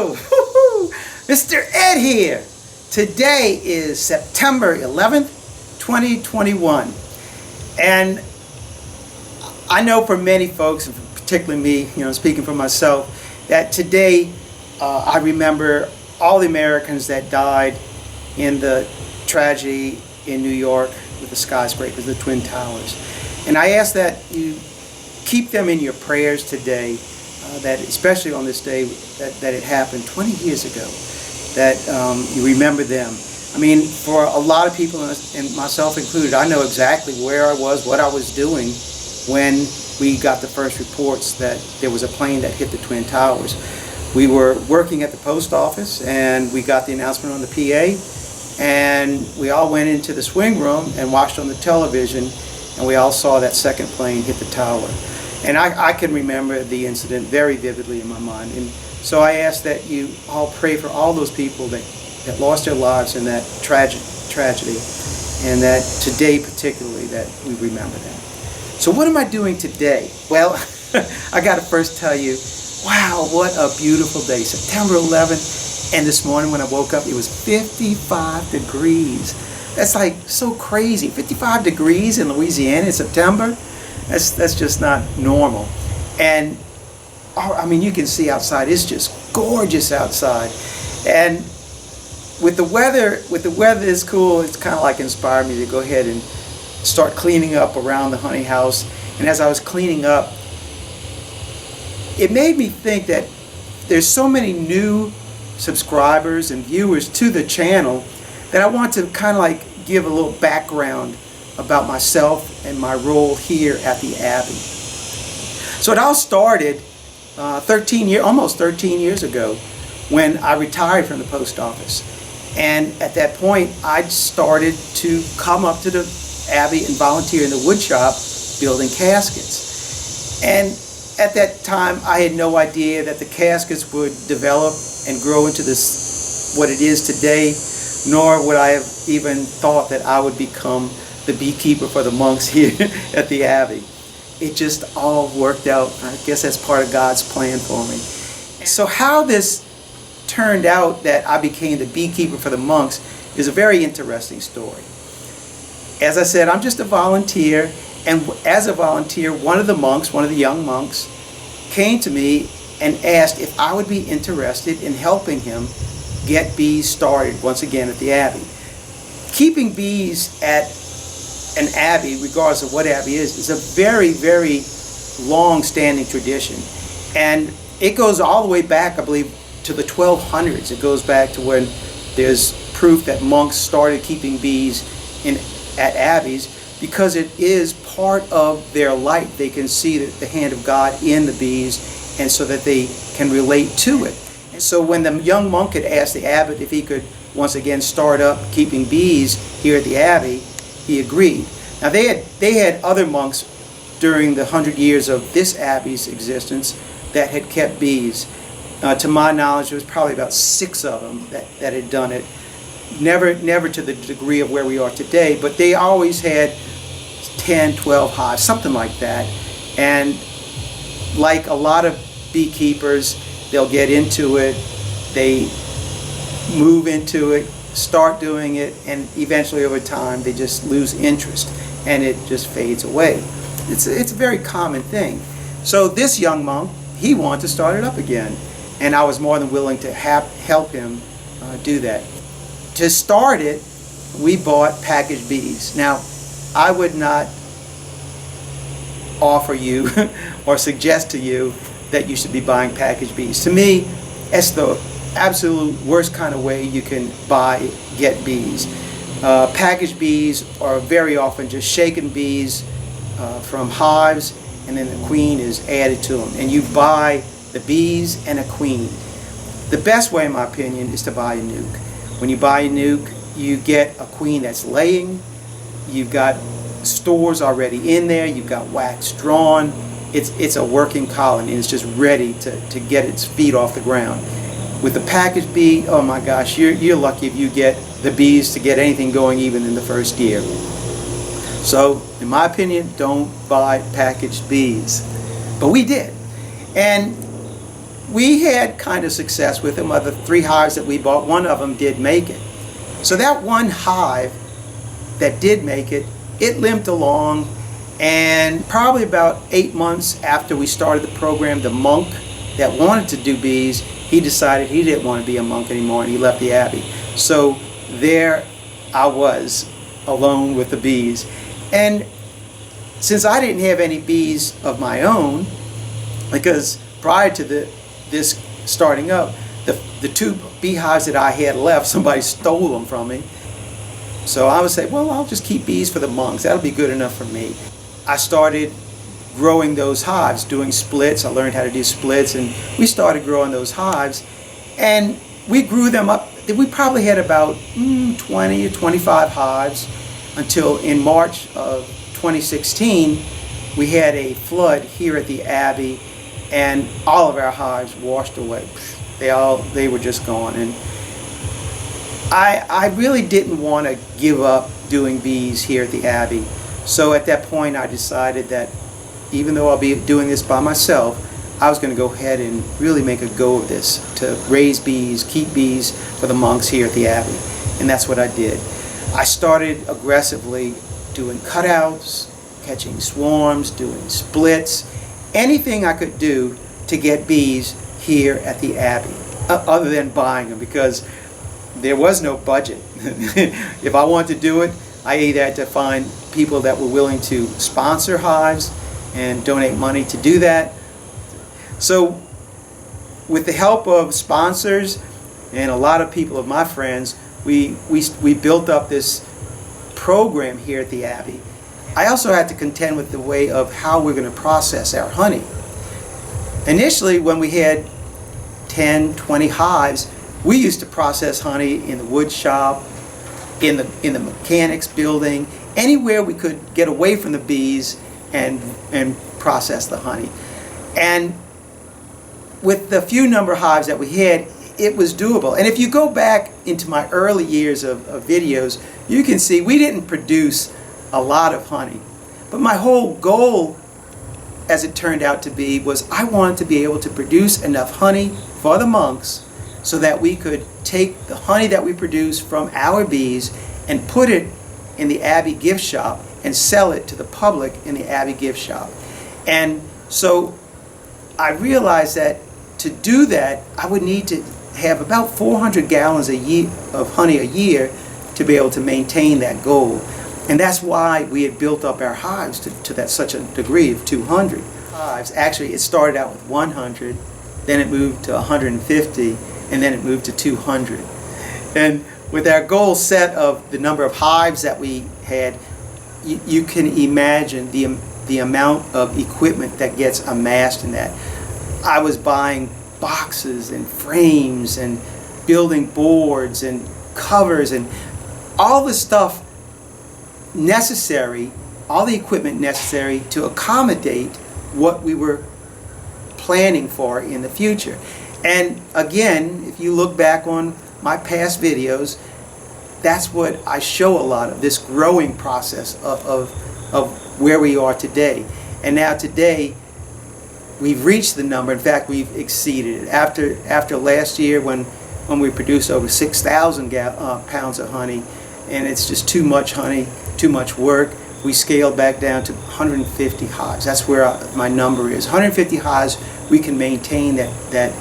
Hello, Mr. Ed here. Today is September 11th, 2021. And I know for many folks, particularly me, speaking for myself, that today I remember all the Americans that died in the tragedy in New York with the skyscrapers, the Twin Towers. And I ask that you keep them in your prayers today, that especially on this day that it happened 20 years ago, that you remember them. I mean, for a lot of people, and myself included, I know exactly where I was, what I was doing when we got the first reports that there was a plane that hit the Twin Towers. We were working at the post office and we got the announcement on the PA, and we all went into the swing room and watched on the television, and we all saw that second plane hit the tower. And I can remember the incident very vividly in my mind. And so I ask that you all pray for all those people that lost their lives in that tragedy, and that today particularly that we remember them. So what am I doing today? Well, I got to first tell you, wow, what a beautiful day. September 11th, and this morning when I woke up, it was 55 degrees. That's like so crazy. 55 degrees in Louisiana in September? That's just not normal. And I mean, you can see outside, it's just gorgeous outside. And with the weather is cool, it's kind of like inspired me to go ahead and start cleaning up around the honey house. And as I was cleaning up, it made me think that there's so many new subscribers and viewers to the channel that I want to kind of like give a little background about myself and my role here at the Abbey. So it all started almost 13 years ago when I retired from the post office. And at that point, I started to come up to the Abbey and volunteer in the wood shop building caskets. And at that time, I had no idea that the caskets would develop and grow into this, what it is today, nor would I have even thought that I would become the beekeeper for the monks here at the Abbey. It just all worked out. I guess that's part of God's plan for me. So how this turned out that I became the beekeeper for the monks is a very interesting story. As I said, I'm just a volunteer, and as a volunteer, one of the young monks, came to me and asked if I would be interested in helping him get bees started once again at the Abbey. Keeping bees at an abbey, regardless of what abbey is a very, very long-standing tradition. And it goes all the way back, I believe, to the 1200s. It goes back to when there's proof that monks started keeping bees at abbeys, because it is part of their life. They can see the hand of God in the bees, and so that they can relate to it. And so when the young monk had asked the abbot if he could once again start up keeping bees here at the Abbey, he agreed. Now they had other monks during the 100 years of this Abbey's existence that had kept bees. To my knowledge, there was probably about 6 of them that had done it. Never to the degree of where we are today, but they always had 10, 12 hives, something like that. And like a lot of beekeepers, they'll get into it, they move into it, start doing it, and eventually over time they just lose interest and it just fades away. It's a very common thing. So this young monk, he wanted to start it up again, and I was more than willing to help him do that. To start it, we bought packaged bees. Now, I would not offer you or suggest to you that you should be buying packaged bees. To me, that's the absolute worst kind of way you can get bees. Packaged bees are very often just shaken bees from hives, and then the queen is added to them. And you buy the bees and a queen. The best way, in my opinion, is to buy a nuke. When you buy a nuke, you get a queen that's laying, you've got stores already in there, you've got wax drawn, it's a working colony, and it's just ready to get its feet off the ground. With the packaged bee, oh my gosh, you're lucky if you get the bees to get anything going even in the first year. So, in my opinion, don't buy packaged bees. But we did. And we had kind of success with them. Of the 3 hives that we bought, one of them did make it. So that one hive that did make it, it limped along, and probably about 8 months after we started the program, the monk that wanted to do bees, he decided he didn't want to be a monk anymore, and he left the abbey. So there I was, alone with the bees. And since I didn't have any bees of my own, because prior to this starting up, the 2 beehives that I had left, somebody stole them from me. So I would say, well, I'll just keep bees for the monks. That'll be good enough for me. I started growing those hives, doing splits. I learned how to do splits, and we started growing those hives, and we grew them up. We probably had about 20 or 25 hives until in March of 2016 we had a flood here at the Abbey, and all of our hives washed away. They were just gone. And I really didn't want to give up doing bees here at the Abbey. So at that point I decided that even though I'll be doing this by myself, I was going to go ahead and really make a go of this, to raise bees, keep bees for the monks here at the Abbey. And that's what I did. I started aggressively doing cutouts, catching swarms, doing splits, anything I could do to get bees here at the Abbey, other than buying them, because there was no budget. If I wanted to do it, I either had to find people that were willing to sponsor hives and donate money to do that. So with the help of sponsors and a lot of people of my friends, we built up this program here at the Abbey. I also had to contend with the way of how we're going to process our honey. Initially, when we had 10, 20 hives, we used to process honey in the wood shop, in the mechanics building, anywhere we could get away from the bees and process the honey. And with the few number of hives that we had, it was doable. And if you go back into my early years of videos, you can see we didn't produce a lot of honey. But my whole goal, as it turned out to be, was I wanted to be able to produce enough honey for the monks so that we could take the honey that we produce from our bees and put it in the Abbey gift shop and sell it to the public in the Abbey gift shop. And so I realized that to do that, I would need to have about 400 gallons a year of honey a year to be able to maintain that goal. And that's why we had built up our hives to that such a degree of 200 hives. Actually, it started out with 100, then it moved to 150, and then it moved to 200. And with our goal set of the number of hives that we had, you can imagine the amount of equipment that gets amassed in that. I was buying boxes and frames and building boards and covers and all the stuff necessary, all the equipment necessary to accommodate what we were planning for in the future. And again, if you look back on my past videos, that's what I show a lot of, this growing process of where we are today. And now today, we've reached the number. In fact, we've exceeded it. After last year, when we produced over 6,000 pounds of honey, and it's just too much honey, too much work, we scaled back down to 150 hives. That's where my number is. 150 hives, we can maintain that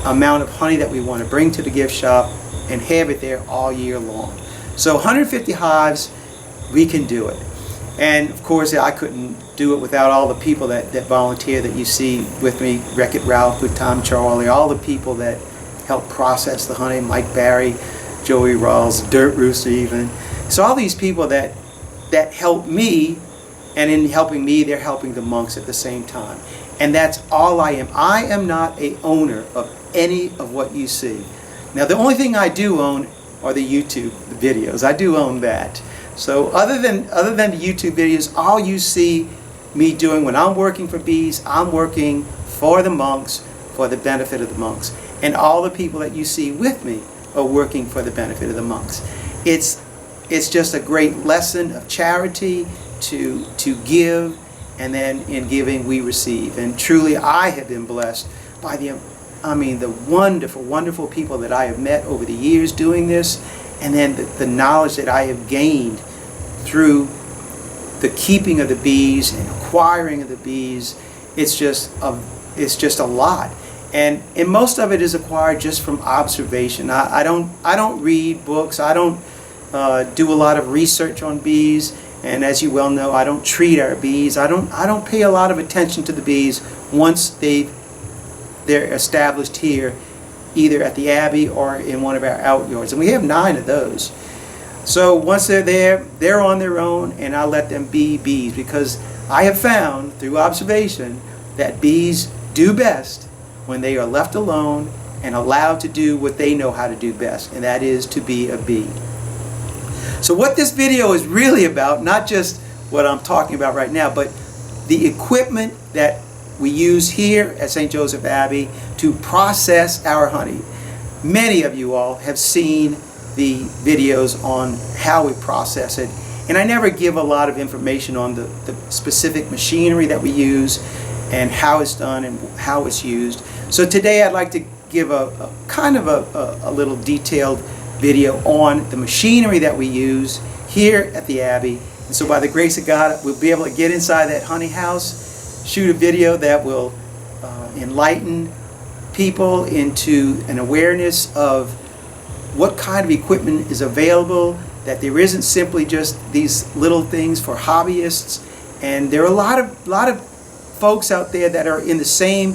amount of honey that we want to bring to the gift shop and have it there all year long. So 150 hives, we can do it. And of course, I couldn't do it without all the people that volunteer that you see with me, Wreck-It Ralph, Good Time Charlie, all the people that help process the honey, Mike Barry, Joey Rawls, Dirt Rooster even. So all these people that help me, and in helping me, they're helping the monks at the same time. And that's all I am. I am not a owner of any of what you see. Now, the only thing I do own are the YouTube videos. I do own that. So other than the YouTube videos, all you see me doing when I'm working for bees, I'm working for the monks, for the benefit of the monks. And all the people that you see with me are working for the benefit of the monks. It's just a great lesson of charity to give, and then in giving we receive. And truly I have been blessed by the wonderful, wonderful people that I have met over the years doing this, and then the knowledge that I have gained through the keeping of the bees and acquiring of the bees. It's just a lot, and most of it is acquired just from observation. I don't read books. I don't do a lot of research on bees, and as you well know, I don't treat our bees. I don't pay a lot of attention to the bees once they're established here, either at the Abbey or in one of our outyards, and we have 9 of those. So once they're there, they're on their own, and I let them be bees, because I have found through observation that bees do best when they are left alone and allowed to do what they know how to do best, and that is to be a bee. So what this video is really about, not just what I'm talking about right now, but the equipment that we use here at St. Joseph Abbey to process our honey. Many of you all have seen the videos on how we process it, and I never give a lot of information on the specific machinery that we use and how it's done and how it's used. So today I'd like to give a kind of a little detailed video on the machinery that we use here at the Abbey. And so by the grace of God, we'll be able to get inside that honey house, shoot a video that will enlighten people into an awareness of what kind of equipment is available, that there isn't simply just these little things for hobbyists. And there are a lot of folks out there that are in the same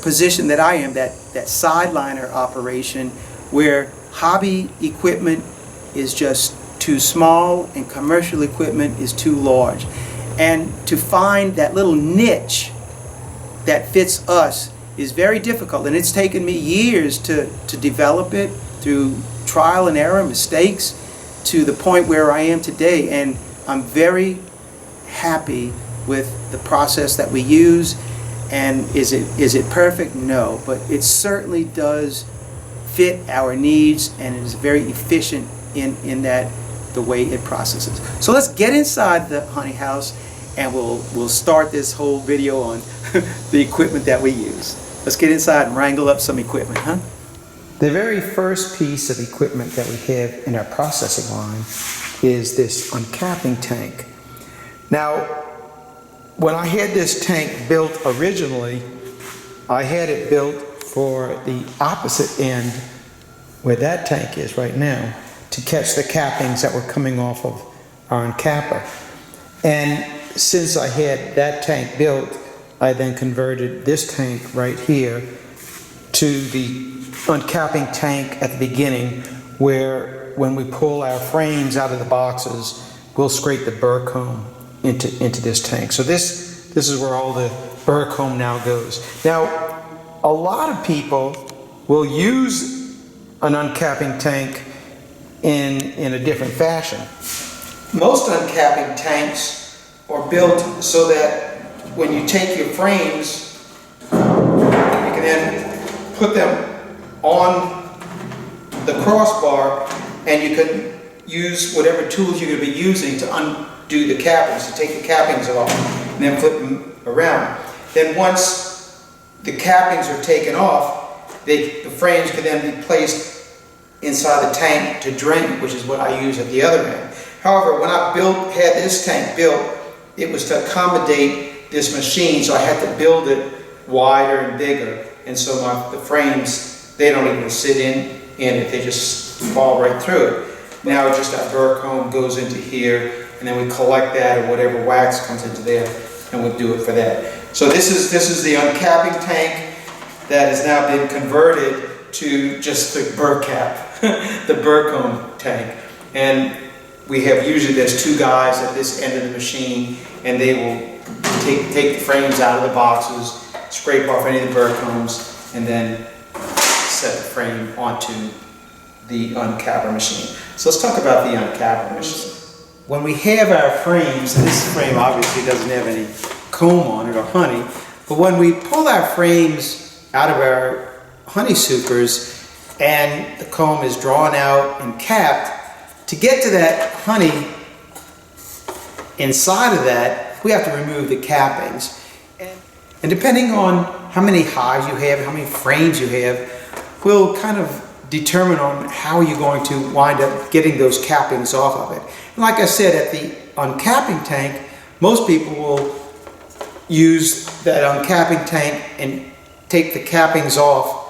position that I am, that sideliner operation where hobby equipment is just too small and commercial equipment is too large. And to find that little niche that fits us is very difficult, and it's taken me years to develop it through trial and error, mistakes, to the point where I am today. And I'm very happy with the process that we use. And is it perfect? No, but it certainly does fit our needs, and it is very efficient in that the way it processes. So let's get inside the honey house, and we'll start this whole video on the equipment that we use. Let's get inside and wrangle up some equipment, huh? The very first piece of equipment that we have in our processing line is this uncapping tank. Now, when I had this tank built originally, I had it built for the opposite end where that tank is right now, to catch the cappings that were coming off of our uncapper. And since I had that tank built, I then converted this tank right here to the uncapping tank at the beginning, where when we pull our frames out of the boxes, we'll scrape the burr comb into this tank. So this is where all the burr comb now goes. Now, a lot of people will use an uncapping tank in a different fashion. Most uncapping tanks are built so that when you take your frames, you can then put them on the crossbar, and you can use whatever tools you're going to be using to undo the cappings, to take the cappings off, and then flip them around. Then once the cappings are taken off, the frames can then be placed inside the tank to drain, which is what I use at the other end. However, when I had this tank built, it was to accommodate this machine, so I had to build it wider and bigger. And so the frames, they don't even sit in it, they just fall right through it. Now just that burr comb goes into here, and then we collect that, or whatever wax comes into there, and we'll do it for that. So this is the uncapping tank that has now been converted to just the burr cap, the burr comb tank. And we have, usually there's 2 guys at this end of the machine, and they will take the frames out of the boxes, scrape off any of the burr combs, and then set the frame onto the uncapper machine. So let's talk about the uncapper machine. When we have our frames, and this frame obviously doesn't have any comb on it or honey, but when we pull our frames out of our honey supers and the comb is drawn out and capped, to get to that honey inside of that, we have to remove the cappings. And depending on how many hives you have, how many frames you have, will kind of determine on how you're going to wind up getting those cappings off of it. And like I said, at the uncapping tank, most people will use that uncapping tank and take the cappings off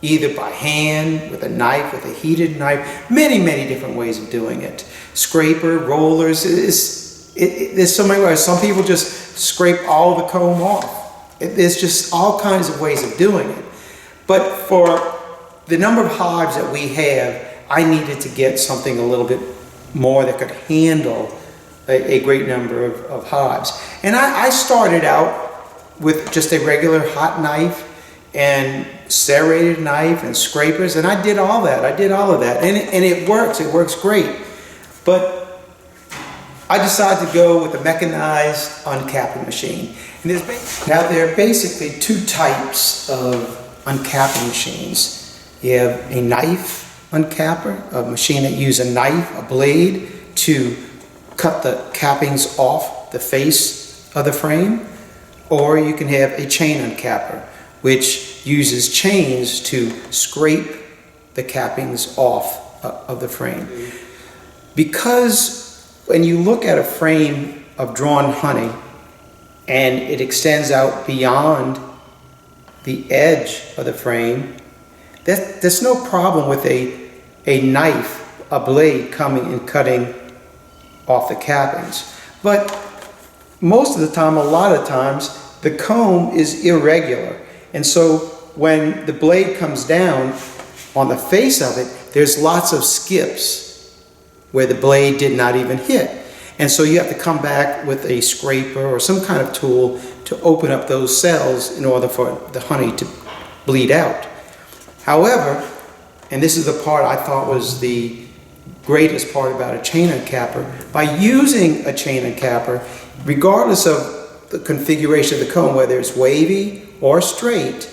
either by hand, with a knife, with a heated knife, many different ways of doing it. Scraper, rollers, there's so many ways. Some people just scrape all the comb off. There's just all kinds of ways of doing it. But for the number of hives that we have, I needed to get something a little bit more that could handle a great number of hives. And I started out with just a regular hot knife and serrated knife and scrapers, and I did all that. I did all of that, and it works great. But I decided to go with a mechanized uncapping machine. And there are basically two types of uncapping machines. You have a knife uncapper, a machine that uses a knife, a blade, to cut the cappings off the face of the frame. Or you can have a chain uncapper, which uses chains to scrape the cappings off of the frame. Because when you look at a frame of drawn honey and it extends out beyond the edge of the frame, there's no problem with a knife, a blade coming and cutting off the cappings. But most of the time, a lot of times, the comb is irregular. And so when the blade comes down on the face of it, there's lots of skips where the blade did not even hit. And so you have to come back with a scraper or some kind of tool to open up those cells in order for the honey to bleed out. However, and this is the part I thought was the greatest part about a chain uncapper, by using a chain uncapper, regardless of the configuration of the comb, whether it's wavy or straight,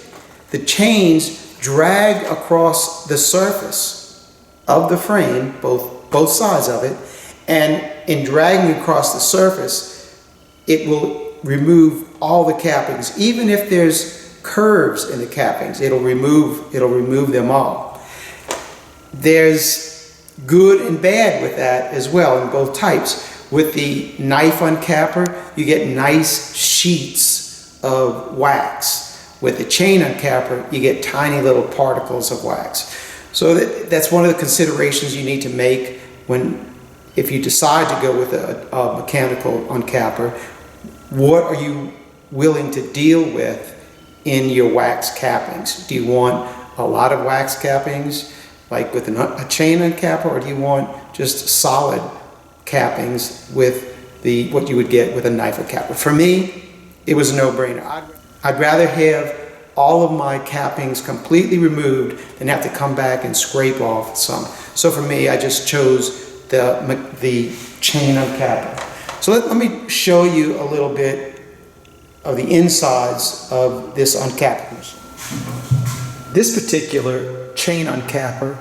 the chains drag across the surface of the frame, both sides of it, and in dragging across the surface, it will remove all the cappings. Even if there's curves in the cappings, it'll remove them all. There's good and bad with that as well in both types. With the knife uncapper, you get nice sheets of wax. With the chain uncapper, you get tiny little particles of wax. So that's one of the considerations you need to make if you decide to go with a mechanical uncapper. What are you willing to deal with in your wax cappings? Do you want a lot of wax cappings, like with a chain uncapper, or do you want just solid cappings with what you would get with a knife uncapper? For me, it was a no-brainer. I'd rather have all of my cappings completely removed than have to come back and scrape off some. So for me, I just chose the chain uncapper. So let me show you a little bit of the insides of this uncapping machine. This particular chain uncapper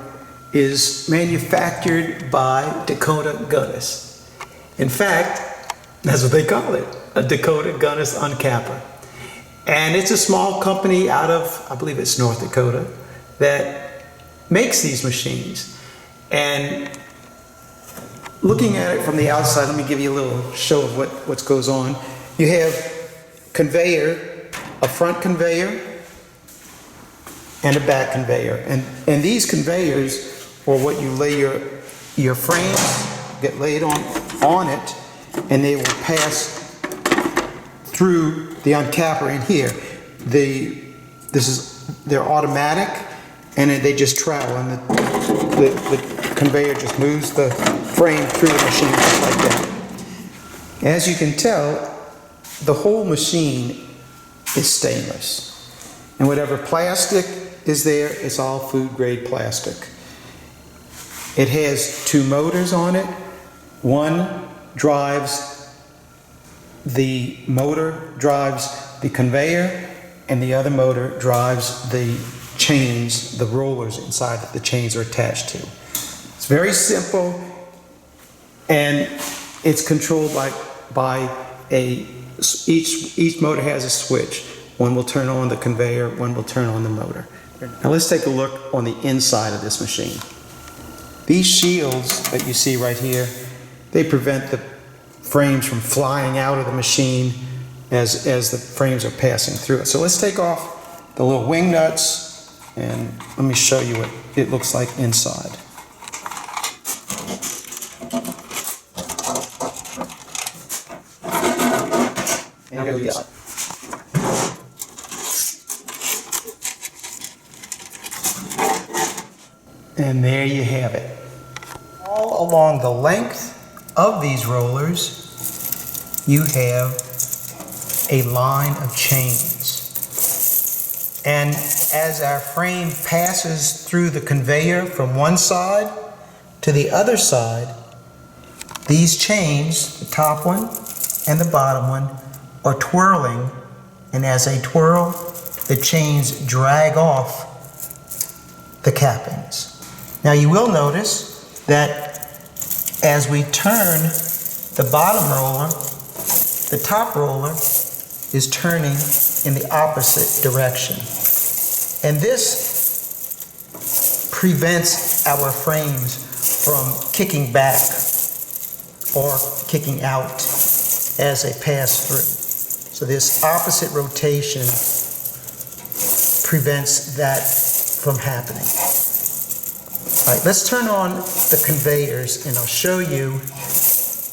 is manufactured by Dakota Gunnis. In fact, that's what they call it, a Dakota Gunnis uncapper. And it's a small company out of, I believe it's North Dakota, that makes these machines. And looking at it from the outside, let me give you a little show of what goes on. You have conveyor, a front conveyor, and a back conveyor. And these conveyors, or what you lay your frames, get laid on it, and they will pass through the uncapper in here. They're automatic, and they just travel, and the conveyor just moves the frame through the machine just like that. As you can tell, the whole machine is stainless, and whatever plastic is there, it's all food grade plastic. It has two motors on it. One drives the conveyor, and the other motor drives the chains, the rollers inside that the chains are attached to. It's very simple, and it's controlled by each motor has a switch. One will turn on the conveyor, one will turn on the motor. Now let's take a look on the inside of this machine. These shields that you see right here, they prevent the frames from flying out of the machine as the frames are passing through it. So let's take off the little wing nuts and let me show you what it looks like inside. And here we go. And there you have it. All along the length of these rollers, you have a line of chains. And as our frame passes through the conveyor from one side to the other side, these chains, the top one and the bottom one, are twirling, and as they twirl, the chains drag off the cappings. Now you will notice that as we turn the bottom roller, the top roller is turning in the opposite direction. And this prevents our frames from kicking back or kicking out as they pass through. So this opposite rotation prevents that from happening. All right, let's turn on the conveyors and I'll show you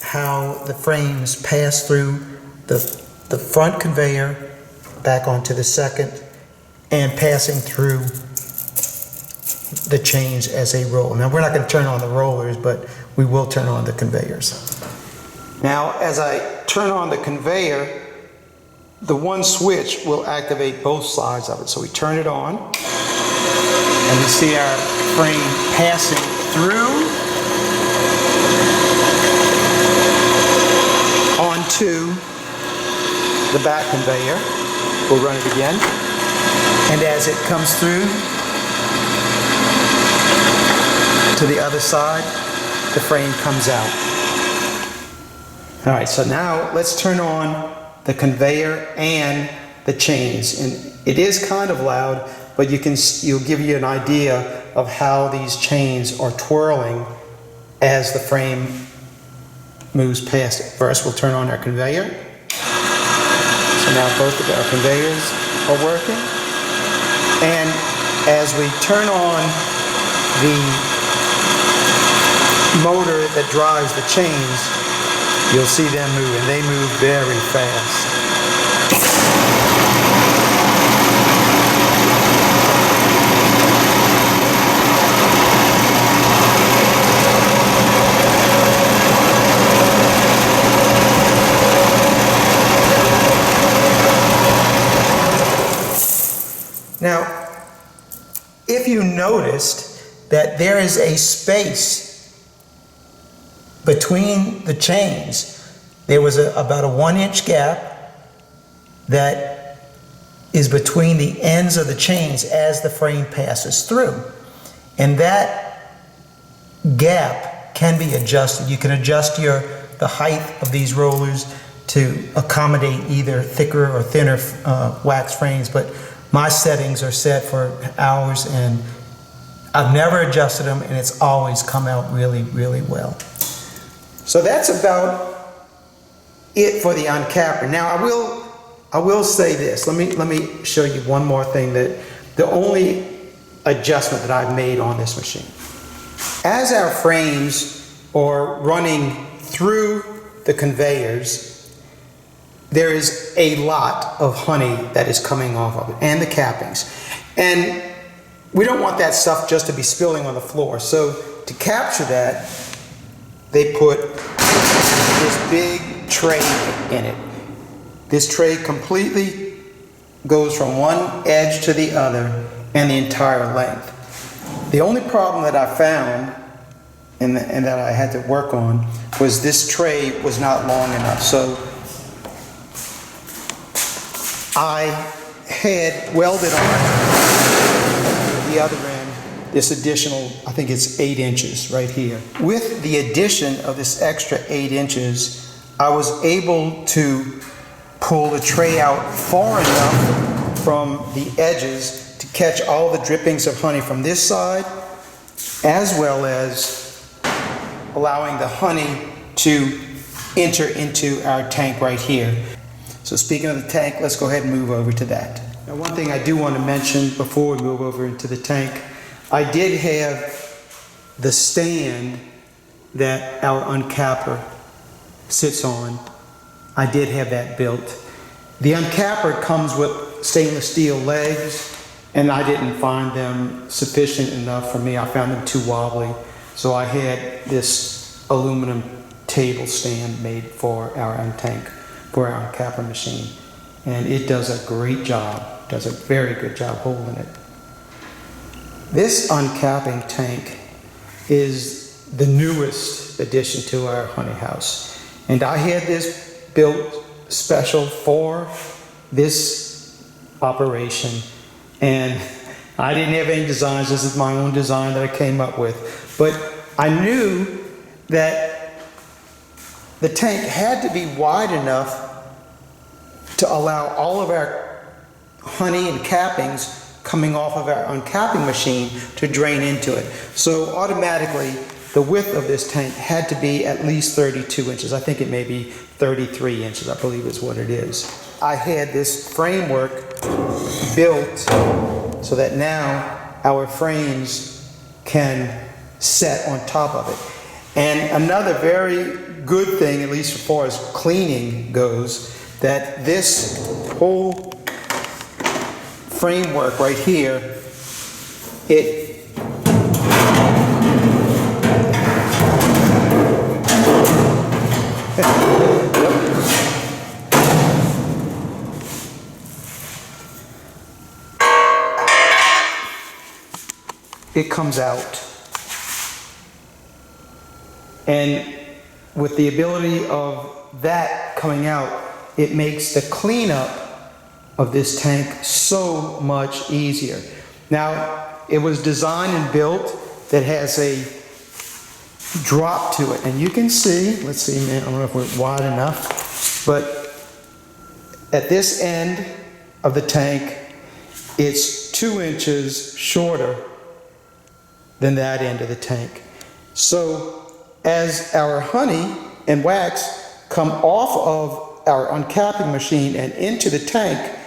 how the frames pass through the front conveyor back onto the second and passing through the chains as they roll. Now we're not going to turn on the rollers, but we will turn on the conveyors. Now as I turn on the conveyor, the one switch will activate both sides of it. So we turn it on and we see our frame passing through onto the back conveyor. We'll run it again. And as it comes through to the other side, the frame comes out. All right, so now let's turn on the conveyor and the chains. And it is kind of loud, but you'll give you an idea of how these chains are twirling as the frame moves past it. First, we'll turn on our conveyor. So now both of our conveyors are working. And as we turn on the motor that drives the chains, you'll see them move, and they move very fast. Now, if you noticed that there is a space between the chains, there was about a 1-inch gap that is between the ends of the chains as the frame passes through. And that gap can be adjusted. You can adjust the height of these rollers to accommodate either thicker or thinner wax frames, but my settings are set for hours and I've never adjusted them, and it's always come out really, really well. So that's about it for the uncapper. Now I will say this. Let me show you one more thing, that the only adjustment that I've made on this machine. As our frames are running through the conveyors, there is a lot of honey that is coming off of it, and the cappings. And we don't want that stuff just to be spilling on the floor. So to capture that, they put this big tray in it. This tray completely goes from one edge to the other and the entire length. The only problem that I found and that I had to work on was this tray was not long enough. So I had welded on the other end this additional, I think it's 8 inches right here. With the addition of this extra 8 inches, I was able to pull the tray out far enough from the edges to catch all the drippings of honey from this side, as well as allowing the honey to enter into our tank right here. So speaking of the tank, let's go ahead and move over to that. Now, one thing I do want to mention before we move over into the tank, I did have the stand that our uncapper sits on. I did have that built. The uncapper comes with stainless steel legs, and I didn't find them sufficient enough for me. I found them too wobbly. So I had this aluminum table stand made for our tank, for our uncapper machine. And it does a great job, does a very good job holding it. This uncapping tank is the newest addition to our honey house. And I had this built special for this operation. And I didn't have any designs. This is my own design that I came up with. But I knew that the tank had to be wide enough to allow all of our honey and cappings coming off of our uncapping machine to drain into it. So automatically, the width of this tank had to be at least 32 inches. I think it may be 33 inches, I believe is what it is. I had this framework built so that now our frames can set on top of it. And another very good thing, at least as far as cleaning goes, that this whole framework right here, it comes out. And with the ability of that coming out, it makes the cleanup of this tank so much easier. Now, it was designed and built that has a drop to it. And you can see, let's see, man, I don't know if we're wide enough, but at this end of the tank, it's 2 inches shorter than that end of the tank. So as our honey and wax come off of our uncapping machine and into the tank,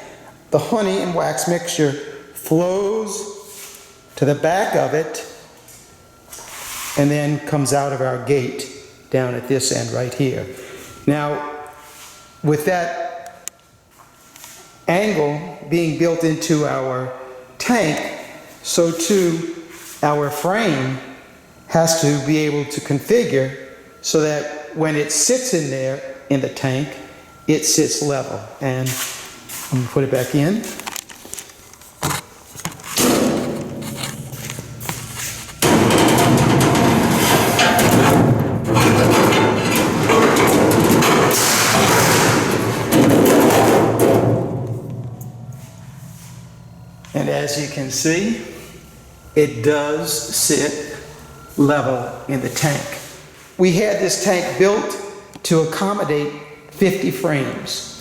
the honey and wax mixture flows to the back of it and then comes out of our gate down at this end right here. Now, with that angle being built into our tank, so too our frame has to be able to configure so that when it sits in there in the tank, it sits level. And I'm going to put it back in. And as you can see, it does sit level in the tank. We had this tank built to accommodate 50 frames.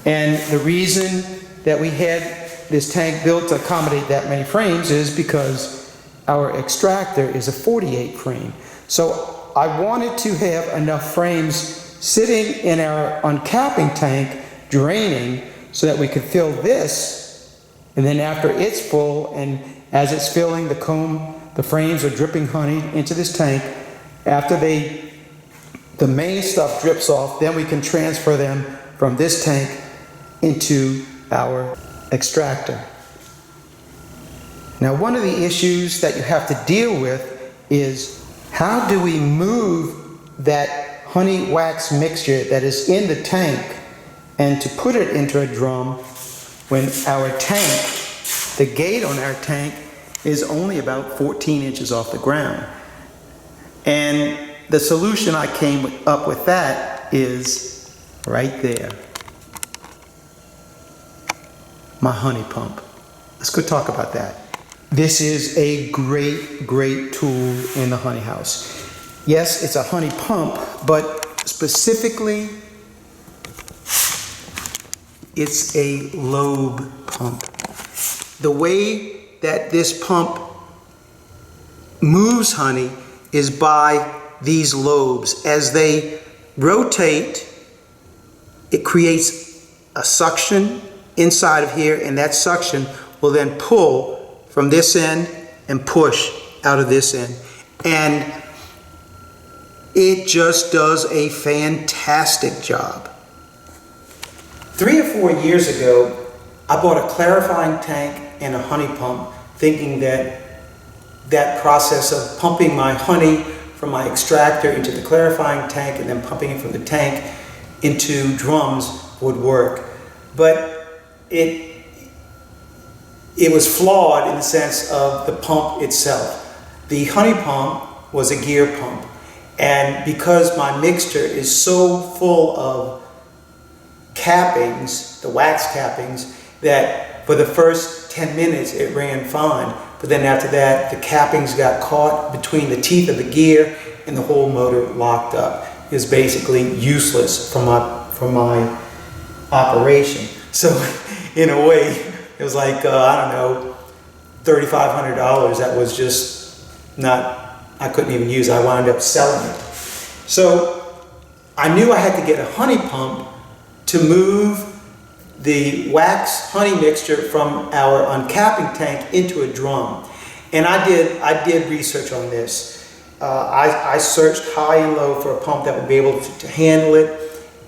And the reason that we had this tank built to accommodate that many frames is because our extractor is a 48 frame. So I wanted to have enough frames sitting in our uncapping tank draining so that we could fill this, and then after it's full and as it's filling, the frames are dripping honey into this tank. After the main stuff drips off, then we can transfer them from this tank into our extractor. Now, one of the issues that you have to deal with is how do we move that honey wax mixture that is in the tank and to put it into a drum when our tank, the gate on our tank, is only about 14 inches off the ground. And the solution I came up with that is right there. My honey pump. Let's go talk about that. This is a great, great tool in the honey house. Yes, it's a honey pump, but specifically, it's a lobe pump. the way that this pump moves honey is by these lobes. As they rotate, it creates a suction inside of here, and that suction will then pull from this end and push out of this end. And it just does a fantastic job. 3 or 4 years ago, I bought a clarifying tank and a honey pump, thinking that that process of pumping my honey from my extractor into the clarifying tank and then pumping it from the tank into drums would work. But it was flawed in the sense of the pump itself. The honey pump was a gear pump, and because my mixture is so full of cappings, the wax cappings, that for the first 10 minutes it ran fine, but then after that the cappings got caught between the teeth of the gear and the whole motor locked up. It was basically useless for my operation. So in a way, it was like, I don't know, $3,500 that was just not, I couldn't even use. I wound up selling it. So I knew I had to get a honey pump to move the wax honey mixture from our uncapping tank into a drum. And I did research on this. I searched high and low for a pump that would be able to handle it,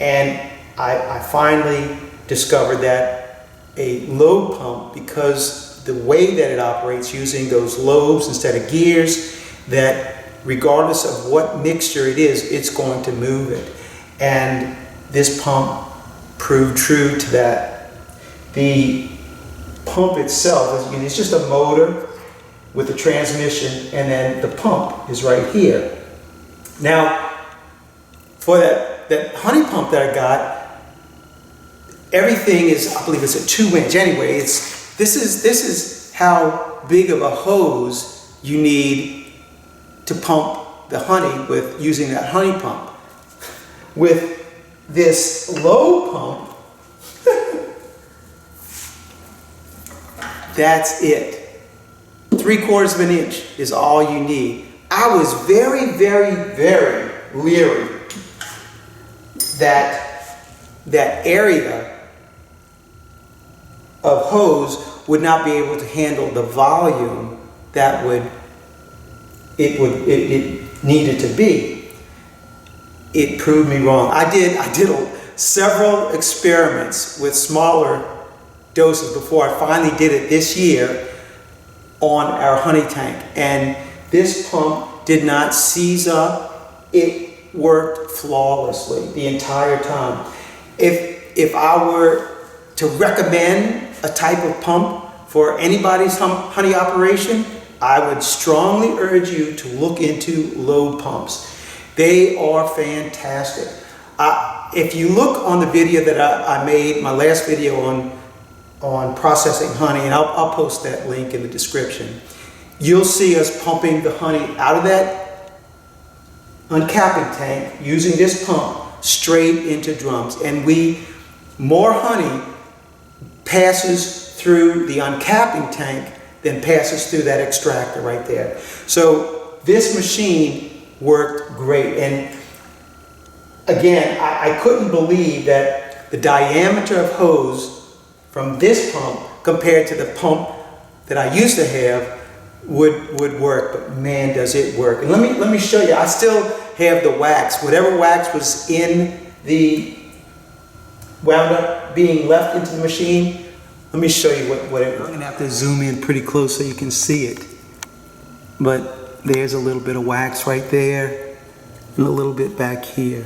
and I finally discovered that a lobe pump, because the way that it operates using those lobes instead of gears, that regardless of what mixture it is, it's going to move it. And this pump proved true to that. The pump itself, it's just a motor with a transmission, and then the pump is right here. Now, for that honey pump that I got, everything is, I believe it's a 2-inch. Anyway, this is how big of a hose you need to pump the honey with, using that honey pump. With this low pump, that's it. 3/4 of an inch is all you need. I was very, very, very leery that that area of hose would not be able to handle the volume that it needed to be. It proved me wrong. I did several experiments with smaller doses before I finally did it this year on our honey tank, and this pump did not seize up. It worked flawlessly the entire time. If I were to recommend a type of pump for anybody's honey operation, I would strongly urge you to look into lobe pumps. They are fantastic. If you look on the video that I made, my last video on processing honey, and I'll post that link in the description, you'll see us pumping the honey out of that uncapping tank using this pump straight into drums. And more honey passes through the uncapping tank than passes through that extractor right there. So this machine worked great. And again, I couldn't believe that the diameter of hose from this pump compared to the pump that I used to have would work. But man, does it work. And let me show you. I still have the wax. Whatever wax was in wound up being left into the machine. Let me show you what it was. I'm going to have to zoom in pretty close so you can see it. But there's a little bit of wax right there and a little bit back here.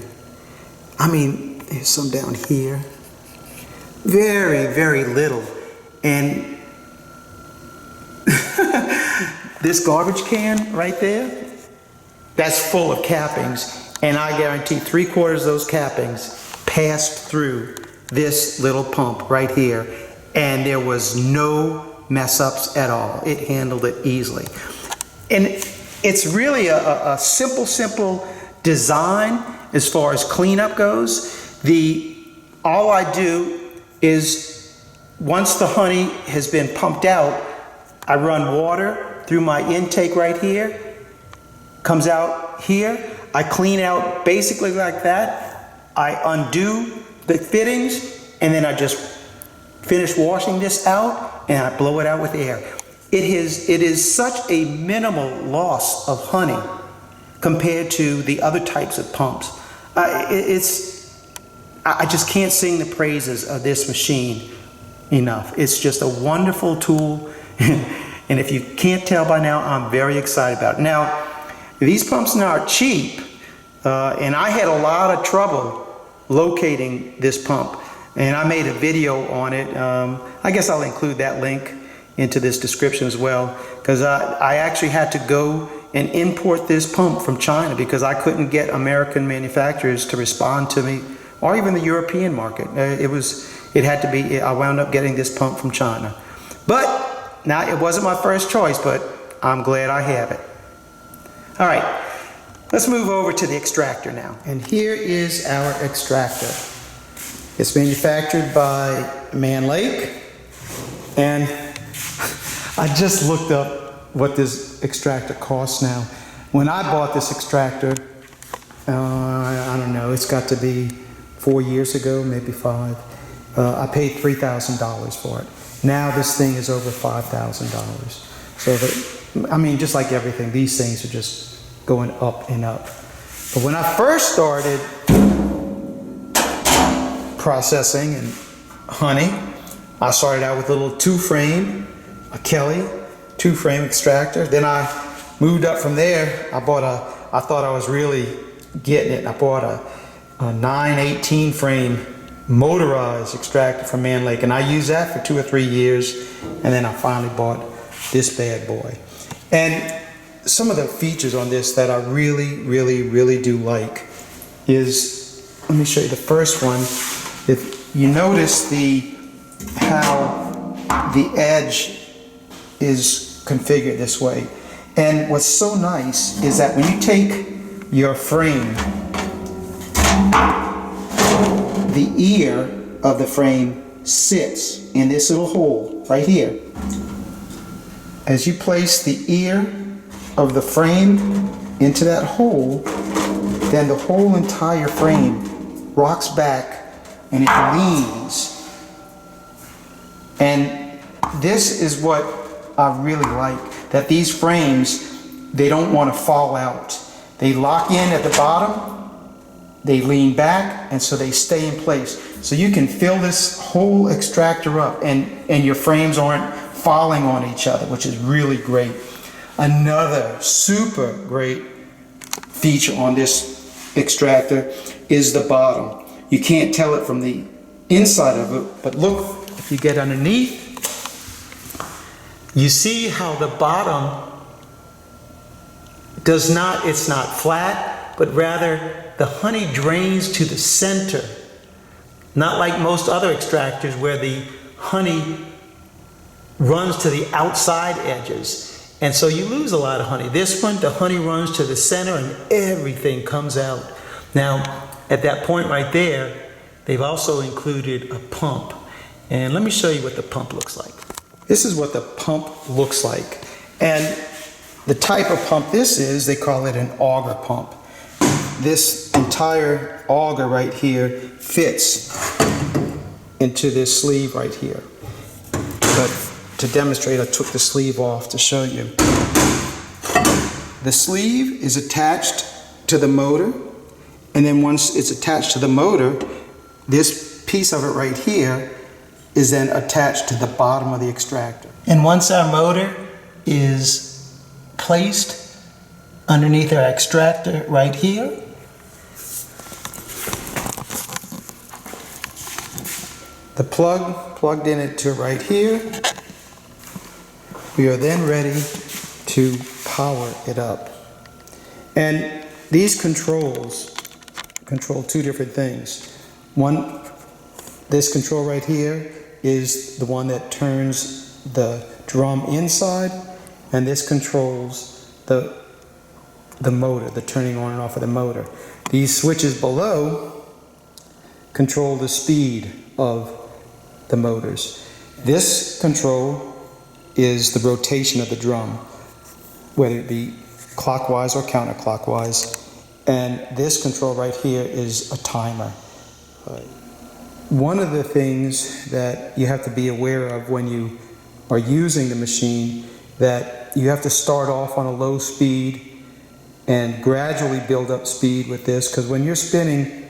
I mean, there's some down here. Very, very little. And this garbage can right there, that's full of cappings. And I guarantee 3/4 of those cappings passed through this little pump right here. And there was no mess ups at all. It handled it easily. And it's really a simple design as far as cleanup goes. All I do is once the honey has been pumped out, I run water through my intake right here, comes out here. I clean out basically like that. I undo the fittings, and then I just finish washing this out, and I blow it out with air. It is such a minimal loss of honey compared to the other types of pumps. I just can't sing the praises of this machine enough. It's just a wonderful tool, and if you can't tell by now, I'm very excited about it. Now, these pumps now are cheap, and I had a lot of trouble locating this pump, and I made a video on it. I guess I'll include that link into this description as well, because I actually had to go and import this pump from China because I couldn't get American manufacturers to respond to me, or even the European market. It had to be, I wound up getting this pump from China. But now, it wasn't my first choice, but I'm glad I have it. All right, let's move over to the extractor now. And here is our extractor. It's manufactured by Man Lake, and I just looked up what this extractor costs now. When I bought this extractor, I don't know, it's got to be 4 years ago, maybe 5. I paid $3,000 for it. Now this thing is over $5,000. So, I mean, just like everything, these things are just going up and up. But when I first started processing and honey, I started out with a little 2-frame, a Kelly 2-frame extractor. Then I moved up from there. I thought I was really getting it. I bought a 9/18 frame motorized extractor from Man Lake, and I used that for 2 or 3 years, and then I finally bought this bad boy. And some of the features on this that I really do like is, let me show you the first one. If you notice how the edge is configured this way. And what's so nice is that when you take your frame, the ear of the frame sits in this little hole right here. As you place the ear of the frame into that hole, then the whole entire frame rocks back and it leans. And this is what I really like, that these frames, they don't want to fall out. They lock in at the bottom, they lean back, and so they stay in place. So you can fill this whole extractor up, and your frames aren't falling on each other, which is really great. Another super great feature on this extractor is the bottom. You can't tell it from the inside of it, but look, if you get underneath, you see how the bottom it's not flat, but rather the honey drains to the center. Not like most other extractors where the honey runs to the outside edges. And so you lose a lot of honey. This one, the honey runs to the center and everything comes out. Now, at that point right there, they've also included a pump. And let me show you what the pump looks like. This is what the pump looks like. And the type of pump this is, they call it an auger pump. This entire auger right here fits into this sleeve right here. But to demonstrate, I took the sleeve off to show you. The sleeve is attached to the motor, and then once it's attached to the motor, this piece of it right here is then attached to the bottom of the extractor. And once our motor is placed underneath our extractor right here, the plug plugged in it to right here, we are then ready to power it up. And these controls control 2 different things. One, this control right here is the one that turns the drum inside, and this controls the motor, the turning on and off of the motor. These switches below control the speed of the motors. this control is the rotation of the drum, whether it be clockwise or counterclockwise. And this control right here is a timer. One of the things that you have to be aware of when you are using the machine, that you have to start off on a low speed and gradually build up speed with this, because when you're spinning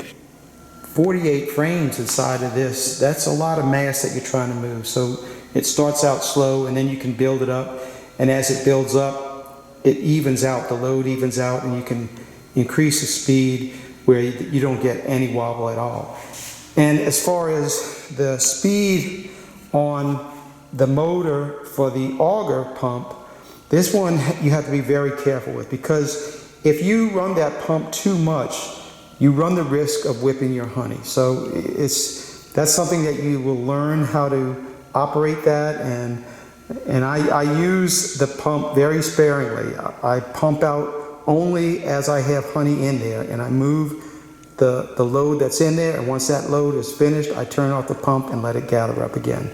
48 frames inside of this, that's a lot of mass that you're trying to move. So it starts out slow and then you can build it up, and as it builds up, it evens out, the load evens out, and you can increase the speed where you don't get any wobble at all. And as far as the speed on the motor for the auger pump, this one you have to be very careful with, because if you run that pump too much, you run the risk of whipping your honey. So that's something that you will learn how to operate that, and I use the pump very sparingly. I pump out only as I have honey in there, and I move the load that's in there, and once that load is finished, I turn off the pump and let it gather up again.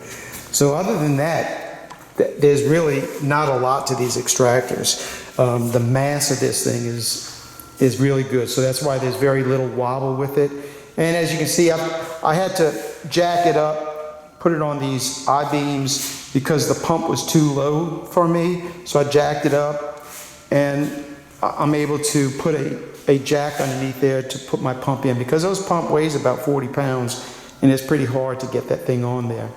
So other than that, there's really not a lot to these extractors. The mass of this thing is really good, so that's why there's very little wobble with it. And as you can see, I had to jack it up, put it on these I-beams because the pump was too low for me, so I jacked it up, and I'm able to put a jack underneath there to put my pump in, because those pump weighs about 40 pounds and it's pretty hard to get that thing on there.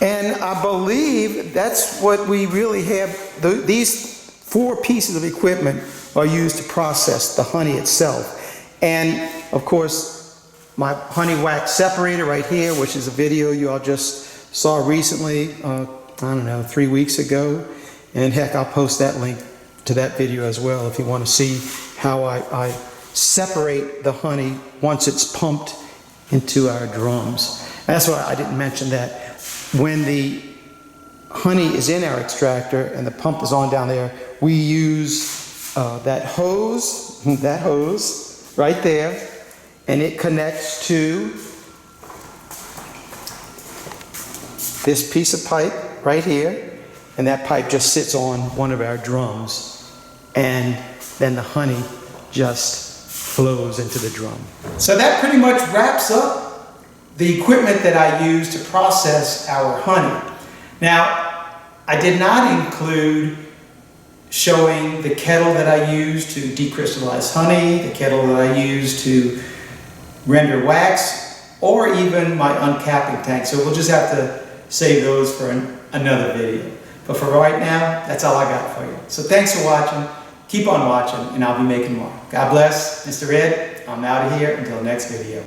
And I believe that's what we really have. These 4 pieces of equipment are used to process the honey itself. And of course, my honey wax separator right here, which is a video you all just saw recently, I don't know, 3 weeks ago. And heck, I'll post that link to that video as well if you want to see how I separate the honey once it's pumped into our drums. And that's why I didn't mention that. When the honey is in our extractor and the pump is on down there, we use that hose right there, and it connects to this piece of pipe right here, and that pipe just sits on one of our drums, and then the honey just flows into the drum. So that pretty much wraps up the equipment that I use to process our honey. Now, I did not include showing the kettle that I use to decrystallize honey, the kettle that I use to render wax, or even my uncapping tank. So we'll just have to save those for another video. But for right now, that's all I got for you. So thanks for watching. Keep on watching, and I'll be making more. God bless. Mr. Ed, I'm out of here until next video.